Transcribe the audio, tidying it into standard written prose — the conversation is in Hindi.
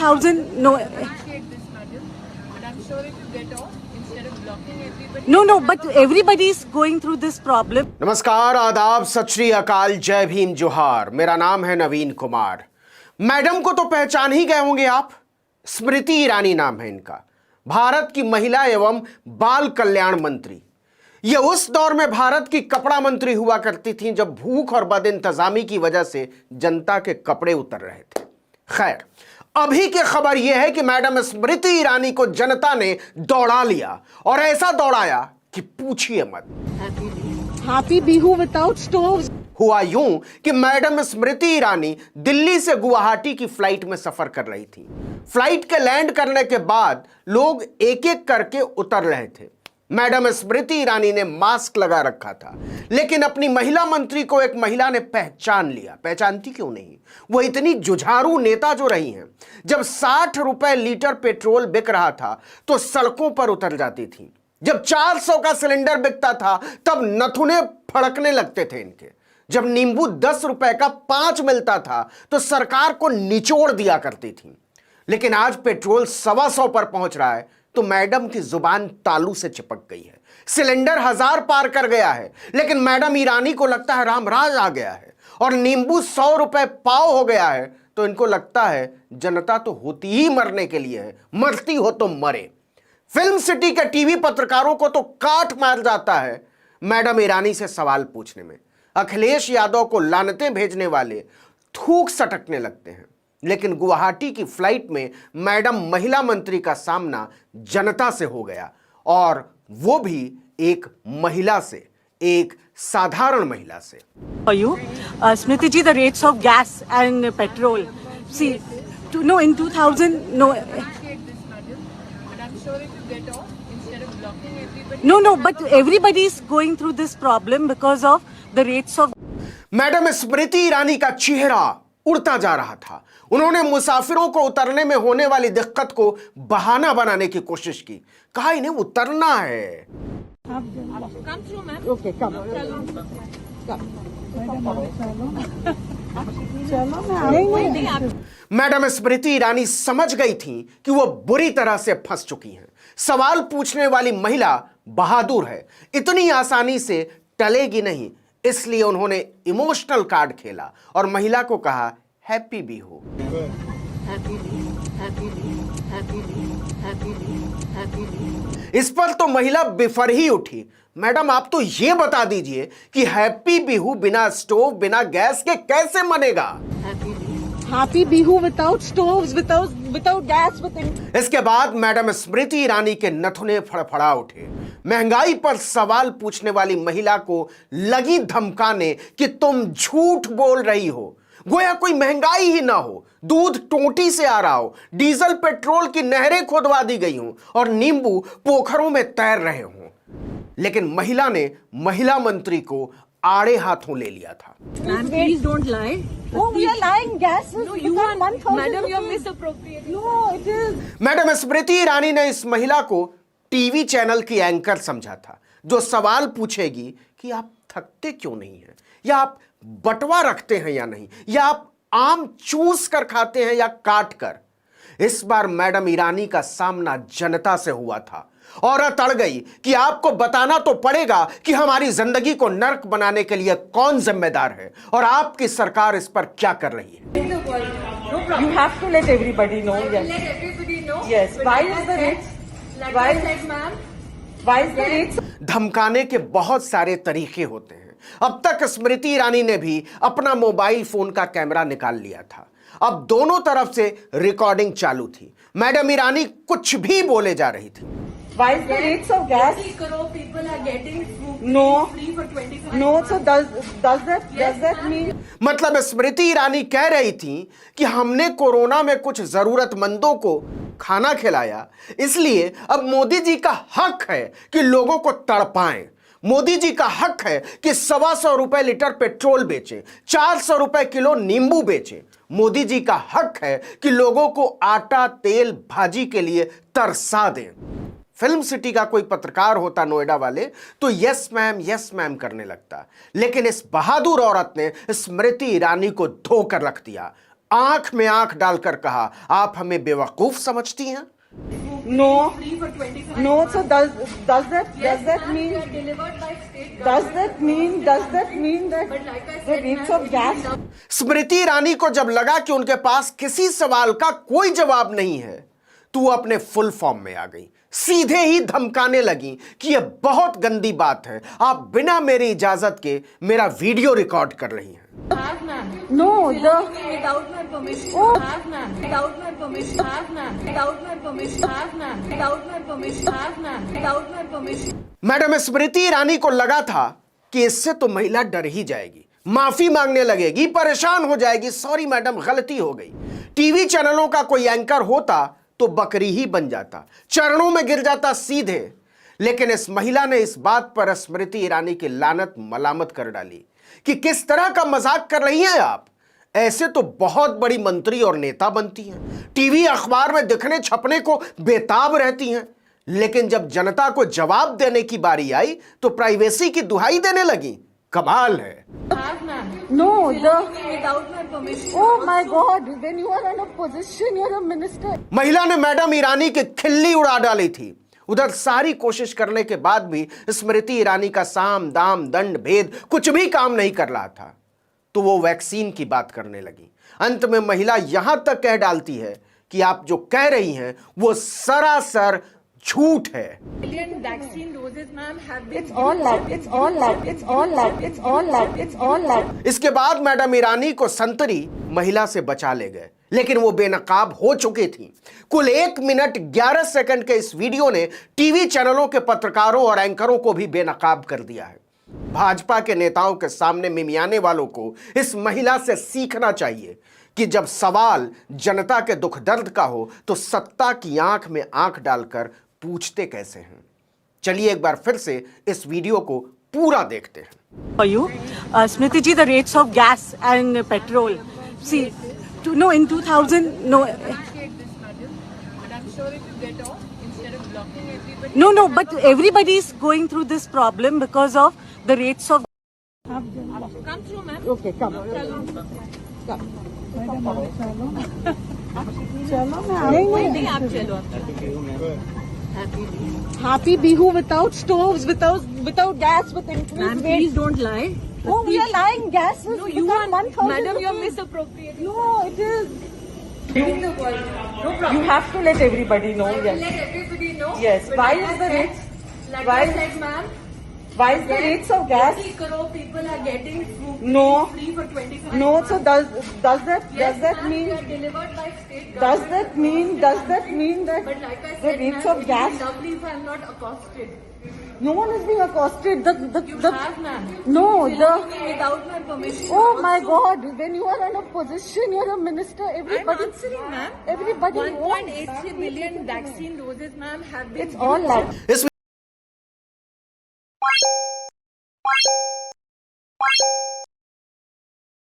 2000, no, appreciate this, madam. But I'm sure if you get off, instead of blocking everybody. no, but everybody is going through this problem. नमस्कार, आदाब, सत श्री अकाल, जय भीम, जोहार। मेरा नाम है नवीन कुमार। मैडम को तो पहचान ही गए होंगे आप। स्मृति ईरानी नाम है इनका। भारत की महिला एवं बाल कल्याण मंत्री। ये उस दौर में भारत की कपड़ा मंत्री हुआ करती थीं जब भूख और बदइंतजामी की वजह से जनता के कपड़े उतर रहे थे। खैर, अभी की खबर यह है कि मैडम स्मृति ईरानी को जनता ने दौड़ा लिया और ऐसा दौड़ाया कि पूछिए मत। Happy Bihu without stoves. हुआ यूं कि मैडम स्मृति ईरानी दिल्ली से गुवाहाटी की फ्लाइट में सफर कर रही थी। फ्लाइट के लैंड करने के बाद लोग एक एक करके उतर रहे थे। मैडम स्मृति ईरानी ने मास्क लगा रखा था, लेकिन अपनी महिला मंत्री को एक महिला ने पहचान लिया। पहचानती क्यों नहीं? वो इतनी जुझारू नेता जो रही हैं। जब 60 रुपए लीटर पेट्रोल बिक रहा था तो सड़कों पर उतर जाती थी। जब 400 का सिलेंडर बिकता था तब नथुने फड़कने लगते थे इनके। जब नींबू 10 रुपए का 5 मिलता था तो सरकार को निचोड़ दिया करती थी। लेकिन आज पेट्रोल 125 पर पहुंच रहा है तो मैडम की जुबान तालू से चिपक गई है। सिलेंडर 1000 पार कर गया है, लेकिन मैडम ईरानी को लगता है रामराज आ गया है। और नींबू 100 रुपए पाव हो गया है तो इनको लगता है जनता तो होती ही मरने के लिए है, मरती हो तो मरे। फिल्म सिटी के टीवी पत्रकारों को तो काट मार जाता है मैडम ईरानी से सवाल पूछने में। अखिलेश यादव को लानतें भेजने वाले थूक सटकने लगते हैं। लेकिन गुवाहाटी की फ्लाइट में मैडम महिला मंत्री का सामना जनता से हो गया, और वो भी एक महिला से, एक साधारण महिला से। For you, Smriti ji, the rates of gas and petrol. See, in 2000, no, Appreciate this, madam. But I'm sure if you get off, instead of blocking everybody. no, but everybody is going through this problem because of the rates of. Madam Smriti Irani का चेहरा उड़ता जा रहा था। उन्होंने मुसाफिरों को उतरने में होने वाली दिक्कत को बहाना बनाने की कोशिश की। कहा इन्हें उतरना है। Come through, ma'am. Okay, come. Madam Smriti Irani समझ गई थी कि वो बुरी तरह से फंस चुकी हैं। सवाल पूछने वाली महिला बहादुर है, इतनी आसानी से टलेगी नहीं। इसलिए उन्होंने इमोशनल कार्ड खेला और महिला को कहा, हैप्पी बिहू। इस पर तो महिला बिफर ही उठी। मैडम, आप तो ये बता दीजिए कि हैप्पी बिहू बिना स्टोव, बिना गैस के कैसे मनेगा? Happy Bihu without stoves, without gas, इसके बाद मैडम स्मृति ईरानी के नथुने फड़फड़ा उठे। महंगाई पर सवाल पूछने वाली महिला को लगी धमकाने कि तुम झूठ बोल रही हो, गोया कोई महंगाई ही ना हो, दूध टोटी से आ रहा हो, डीजल पेट्रोल की नहरें खोदवा दी गई हों और नींबू पोखरों में तैर रहे हों। लेकिन महिला ने महिला मंत्री को आड़े हाथों ले लिया था। Ma'am, please don't lie. Oh, we are lying. Gas is No, you are, 1000 madam, you're rupees. misappropriating. No, it is. Madam Smriti Irani ने इस महिला को टीवी चैनल की एंकर समझा था, जो सवाल पूछेगी कि आप थकते क्यों नहीं हैं, या आप बटवा रखते हैं या नहीं, या आप आम चूस कर खाते हैं या काट कर। इस बार मैडम ईरानी का सामना जनता से हुआ था। औरत अड़ गई कि आपको बताना तो पड़ेगा कि हमारी जिंदगी को नर्क बनाने के लिए कौन जिम्मेदार है और आपकी सरकार इस पर क्या कर रही है। You have to let everybody know. Yes. Let everybody know. Yes. Why is the rates? Like Why- I said, ma'am. Why is the rates? धमकाने के बहुत सारे तरीके होते हैं। अब तक स्मृति ईरानी ने भी अपना मोबाइल फोन का कैमरा निकाल लिया था। अब दोनों तरफ से रिकॉर्डिंग चालू थी। मैडम ईरानी कुछ भी बोले जा रही थी। Why is the rates of gas? 80 crore people are getting food No. free for 25. No, so does that mean? मतलब स्मृति ईरानी कह रही थी कि हमने कोरोना में कुछ जरूरतमंदों को खाना खिलाया, इसलिए अब मोदी जी का हक है कि लोगों को तड़पाएं। मोदी जी का हक है कि 125 रुपए लीटर पेट्रोल बेचें, 400 रुपए किलो नींबू बेचें। मोदी जी का हक है कि लोगों को आटा, तेल, भाजी के लिए तरसा दें। फिल्म सिटी का कोई पत्रकार होता नोएडा वाले तो यस मैम करने लगता, लेकिन इस बहादुर औरत ने स्मृति ईरानी को धोकर रख दिया। आंख में आंख डालकर कहा, आप हमें बेवकूफ समझती हैं? No. free for 25. No, so does that mean They are delivered by state does government. that mean that But like I the said, rates ma'am, of gas स्मृति ईरानी को जब लगा कि उनके पास किसी सवाल का कोई जवाब नहीं है तो वो अपने फुल फॉर्म में आ गई, सीधे ही धमकाने लगी कि यह बहुत गंदी बात है, आप बिना मेरी इजाजत के मेरा वीडियो रिकॉर्ड कर रही हैं। have ma'am. no the Without my permission. Oh. Have ma'am. Without my permission. Have ma'am. Without my permission. Have ma'am. Without my permission. Have ma'am. Without my permission. Madam Smriti Irani को लगा था कि इससे तो महिला डर ही जाएगी, माफी मांगने लगेगी, परेशान हो जाएगी, सॉरी मैडम गलती हो गई। टीवी चैनलों का कोई एंकर होता तो बकरी ही बन जाता, चरणों में गिर जाता सीधे। लेकिन इस महिला ने इस बात पर स्मृति ईरानी की लानत मलामत कर डाली कि किस तरह का मजाक कर रही हैं आप, ऐसे तो बहुत बड़ी मंत्री और नेता बनती हैं, टीवी अखबार में दिखने छपने को बेताब रहती हैं, लेकिन जब जनता को जवाब देने की बारी आई तो प्राइवेसी की दुहाई देने लगी। कमाल है। Have ma'am. no the Without my permission. oh my god, when you are in a position, you're a minister. महिला ने मैडम ईरानी की खिल्ली उड़ा डाली थी। उधर सारी कोशिश करने के बाद भी स्मृति ईरानी का साम दाम दंड भेद कुछ भी काम नहीं कर रहा था, तो वो वैक्सीन की बात करने लगी। अंत में महिला यहां तक कह डालती है कि आप जो कह रही हैं वो सरासर झूठ है। Million vaccine doses, ma'am, have been. It's all lie. It's all lie. It's all lie. It's all lie. It's all lie. इसके बाद मैडम ईरानी को संतरी महिला से बचा ले गए, लेकिन वो बेनकाब हो चुकी थी। कुल 1 मिनट 11 सेकंड के इस वीडियो ने टीवी चैनलों के पत्रकारों और एंकरों को भी बेनकाब कर दिया है। भाजपा के नेताओं के सामने मिमियाने वालों को इस महिला से सीखना चाहिए कि जब सवाल जनता के दुख दर्द का हो तो सत्ता की आंख में आंख डालकर पूछते कैसे हैं। चलिए एक बार फिर से इस वीडियो को पूरा देखते हैं। For you, Smriti ji, the rates of gas and petrol. See, in 2000, no, Appreciate this, madam. But I'm sure if you get off, instead of blocking everybody. no, but everybody is going through this problem because of the rates of. Come through, ma'am. Okay, come. नहीं आप चलो Happy Bihu without stoves, without gas, with increased Ma'am, rates. please don't lie. Oh, we are lying. Gas is No, you become are, 1,000 madam, you're rupees. misappropriating. No, it is. In the world. No problem. You have to let everybody know. I will Yes. let everybody know. Yes. But Why like is I the said- rates? Like why- I said, ma'am, Why is the rates of gas? 80 crore people are getting food No. free for 25. No. So does that Yes, that ma'am, mean? they are delivered by state Does government. that mean that But like I the said, rates ma'am, of it gas? would be lovely if I'm not accosted. No one is being accosted. You The have, ma'am. no the. Without my permission. Oh my also. God! When you are in a position, you're a minister. I'm Everybody. answering, ma'am. Everybody. 1.83 billion vaccine doses, ma'am, have been. It's all lie. इस